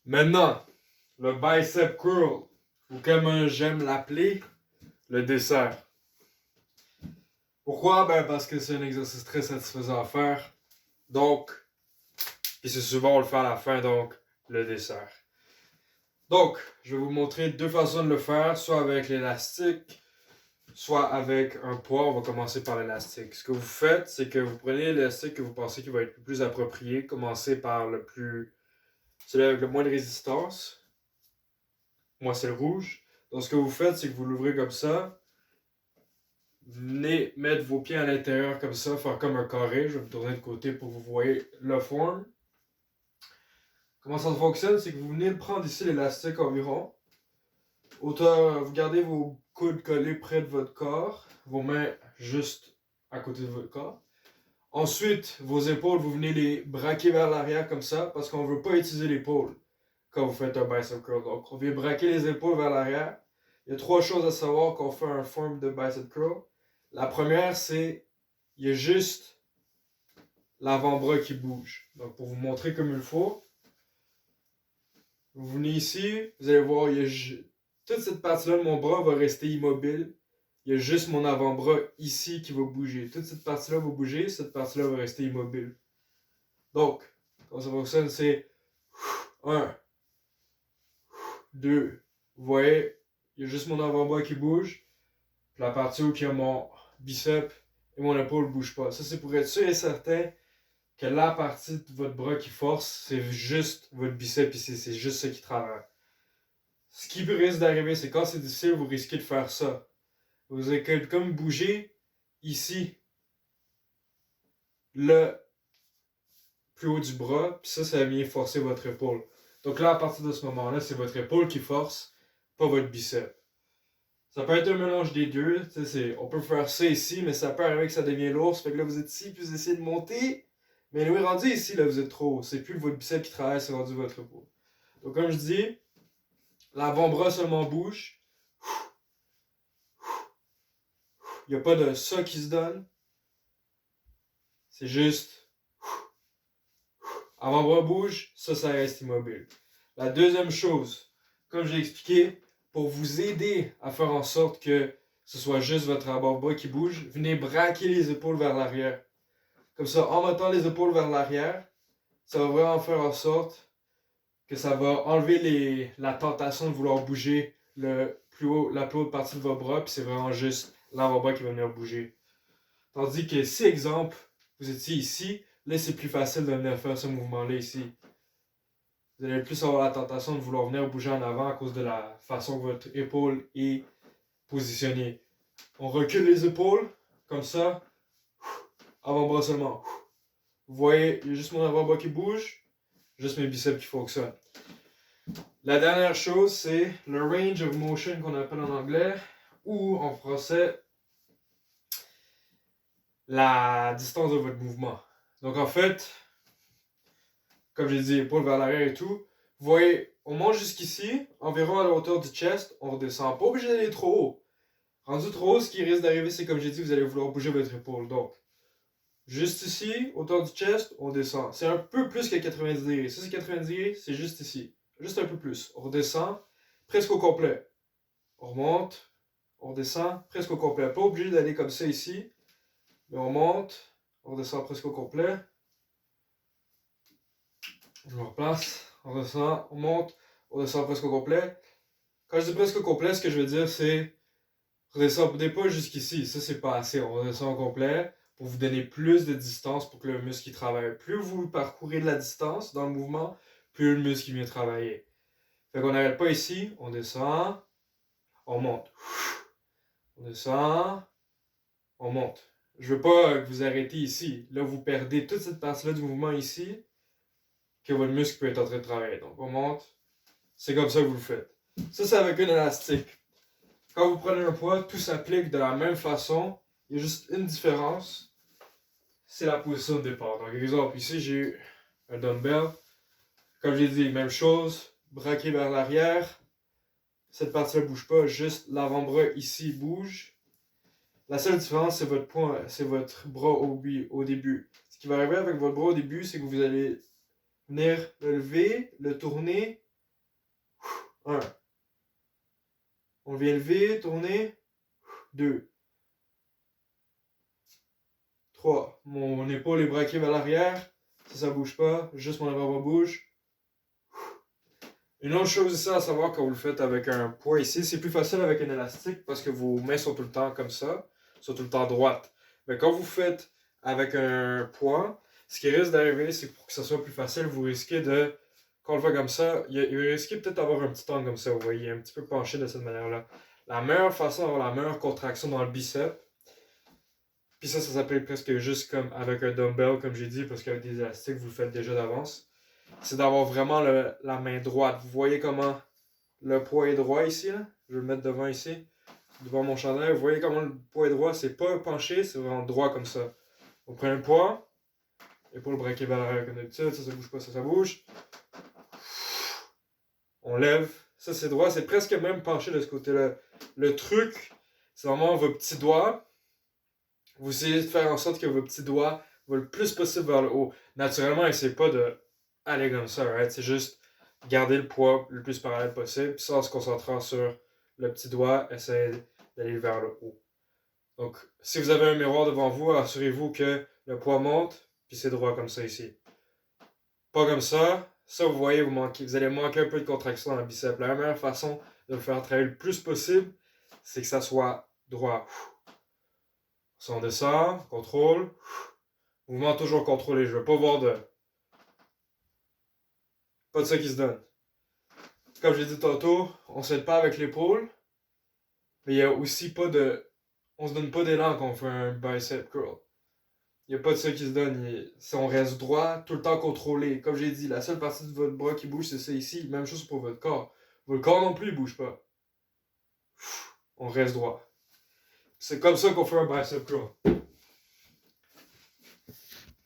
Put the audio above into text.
Maintenant, le bicep curl, ou comme j'aime l'appeler, le dessert. Pourquoi? Ben parce que c'est un exercice très satisfaisant à faire. Donc, puis c'est souvent on le fait à la fin, donc le dessert. Donc, je vais vous montrer deux façons de le faire, soit avec l'élastique, soit avec un poids. On va commencer par l'élastique. Ce que vous faites, c'est que vous prenez l'élastique que vous pensez qui va être le plus approprié. Commencez par celui avec le moins de résistance. Moi, c'est le rouge. Donc, ce que vous faites, c'est que vous l'ouvrez comme ça. Venez mettre vos pieds à l'intérieur comme ça, faire comme un carré. Je vais me tourner de côté pour que vous voyez la forme. Comment ça fonctionne, c'est que vous venez de prendre ici l'élastique environ. Vous gardez vos coudes collés près de votre corps, vos mains juste à côté de votre corps. Ensuite, vos épaules, vous venez les braquer vers l'arrière comme ça, parce qu'on ne veut pas utiliser l'épaule quand vous faites un bicep curl. Donc, on vient braquer les épaules vers l'arrière. Il y a trois choses à savoir quand on fait un form de bicep curl. La première, c'est il y a juste l'avant-bras qui bouge. Donc, pour vous montrer comme il faut, vous venez ici, vous allez voir, toute cette partie-là de mon bras va rester immobile. Il y a juste mon avant-bras ici qui va bouger. Toute cette partie-là va bouger, cette partie-là va rester immobile. Donc, quand ça fonctionne, c'est 1, 2. Vous voyez, il y a juste mon avant-bras qui bouge. Puis la partie où il y a mon biceps et mon épaule ne bouge pas. Ça, c'est pour être sûr et certain que la partie de votre bras qui force, c'est juste votre biceps ici. C'est juste ça qui travaille. Ce qui risque d'arriver, c'est quand c'est difficile, vous risquez de faire ça. Vous allez comme bouger ici, le plus haut du bras, puis ça vient forcer votre épaule. Donc là, à partir de ce moment-là, c'est votre épaule qui force, pas votre biceps. Ça peut être un mélange des deux. On peut faire ça ici, mais ça peut arriver que ça devient lourd. Ça fait que là, vous êtes ici, puis vous essayez de monter. Mais oui, rendu ici, là, vous êtes trop haut. C'est plus votre biceps qui travaille, c'est rendu votre épaule. Donc, comme je dis, l'avant-bras seulement bouge. Il n'y a pas de ça qui se donne. C'est juste avant-bras bouge, ça reste immobile. La deuxième chose, comme j'ai expliqué, pour vous aider à faire en sorte que ce soit juste votre avant-bras qui bouge, venez braquer les épaules vers l'arrière. Comme ça, en mettant les épaules vers l'arrière, ça va vraiment faire en sorte que ça va enlever la tentation de vouloir bouger la plus haute partie de vos bras, puis c'est vraiment juste l'avant-bras qui va venir bouger. Tandis que si, exemple, vous étiez ici, là c'est plus facile de venir faire ce mouvement-là ici. Vous allez plus avoir la tentation de vouloir venir bouger en avant à cause de la façon que votre épaule est positionnée. On recule les épaules, comme ça, avant-bras seulement. Vous voyez, il y a juste mon avant-bras qui bouge, juste mes biceps qui fonctionnent. La dernière chose, c'est le range of motion qu'on appelle en anglais, ou en français, la distance de votre mouvement. Donc en fait, comme j'ai dit, épaules vers l'arrière et tout, vous voyez, on monte jusqu'ici, environ à la hauteur du chest, on redescend. Pas obligé d'aller trop haut. Rendu trop haut, ce qui risque d'arriver, c'est comme j'ai dit, vous allez vouloir bouger votre épaule. Donc, juste ici, hauteur du chest, on descend. C'est un peu plus que 90 degrés. Ça, c'est 90 degrés, c'est juste ici. Juste un peu plus. On redescend, presque au complet. On remonte, on redescend, presque au complet. Pas obligé d'aller comme ça ici, mais on monte, on redescend presque au complet. Je me replace, on redescend, on monte, on descend presque au complet. Quand je dis presque au complet, ce que je veux dire, c'est redescendez pas jusqu'ici. Ça, c'est pas assez. On redescend au complet pour vous donner plus de distance pour que le muscle travaille. Plus vous parcourez de la distance dans le mouvement, plus le muscle vient travailler. Fait qu'on n'arrête pas ici, on descend, on monte. On descend, on monte. Je veux pas que vous arrêtez ici. Là, vous perdez toute cette partie-là du mouvement ici, que votre muscle peut être en train de travailler. Donc, on monte. C'est comme ça que vous le faites. Ça, c'est avec un élastique. Quand vous prenez un poids, tout s'applique de la même façon. Il y a juste une différence. C'est la position de départ. Donc, exemple, ici, j'ai un dumbbell. Comme j'ai dit, même chose. Braqué vers l'arrière. Cette partie-là ne bouge pas. Juste l'avant-bras ici bouge. La seule différence, c'est votre bras au début. Ce qui va arriver avec votre bras au début, c'est que vous allez venir le lever, le tourner, 1. On vient lever, tourner. 2. 3. Mon épaule est braquée vers l'arrière. Ça bouge pas. Juste mon avant-bras bouge. Une autre chose ici à savoir quand vous le faites avec un poids ici, c'est plus facile avec un élastique parce que vos mains sont tout le temps comme ça, sont tout le temps droites. Mais quand vous faites avec un poids, ce qui risque d'arriver, c'est que pour que ça soit plus facile, vous risquez de, quand on le fait comme ça, il risque peut-être d'avoir un petit angle comme ça, vous voyez, un petit peu penché de cette manière-là. La meilleure façon d'avoir la meilleure contraction dans le bicep, puis ça s'appelle presque juste comme avec un dumbbell, comme j'ai dit, parce qu'avec des élastiques, vous le faites déjà d'avance, c'est d'avoir vraiment la main droite. Vous voyez comment le poids est droit ici, là? Je vais le mettre devant ici, devant mon chandail. Vous voyez comment le poids est droit, c'est pas penché, c'est vraiment droit comme ça. On prend le poids, épaule braquée vers l'arrière comme d'habitude, ça bouge pas, ça bouge. On lève, ça c'est droit, c'est presque même penché de ce côté-là. Le truc, c'est vraiment vos petits doigts. Vous essayez de faire en sorte que vos petits doigts vont le plus possible vers le haut. Naturellement, essayez pas de aller comme ça, right? C'est juste garder le poids le plus parallèle possible, puis ça en se concentrant sur le petit doigt, essayez d'aller vers le haut. Donc, si vous avez un miroir devant vous, assurez-vous que le poids monte, puis c'est droit comme ça ici. Pas comme ça, vous voyez, vous allez manquer un peu de contraction dans le bicep. La meilleure façon de le faire travailler le plus possible, c'est que ça soit droit. Si on descend, contrôle, mouvement toujours contrôlé. Je veux pas voir pas de ça qui se donne. Comme j'ai dit tantôt, on s'aide pas avec l'épaule, mais il y a aussi pas de... On se donne pas d'élan quand on fait un bicep curl. Il n'y a pas de ça qui se donne. Si on reste droit, tout le temps contrôlé. Comme j'ai dit, la seule partie de votre bras qui bouge, c'est ça ici. Même chose pour votre corps. Votre corps non plus, il bouge pas. On reste droit. C'est comme ça qu'on fait un bicep curl.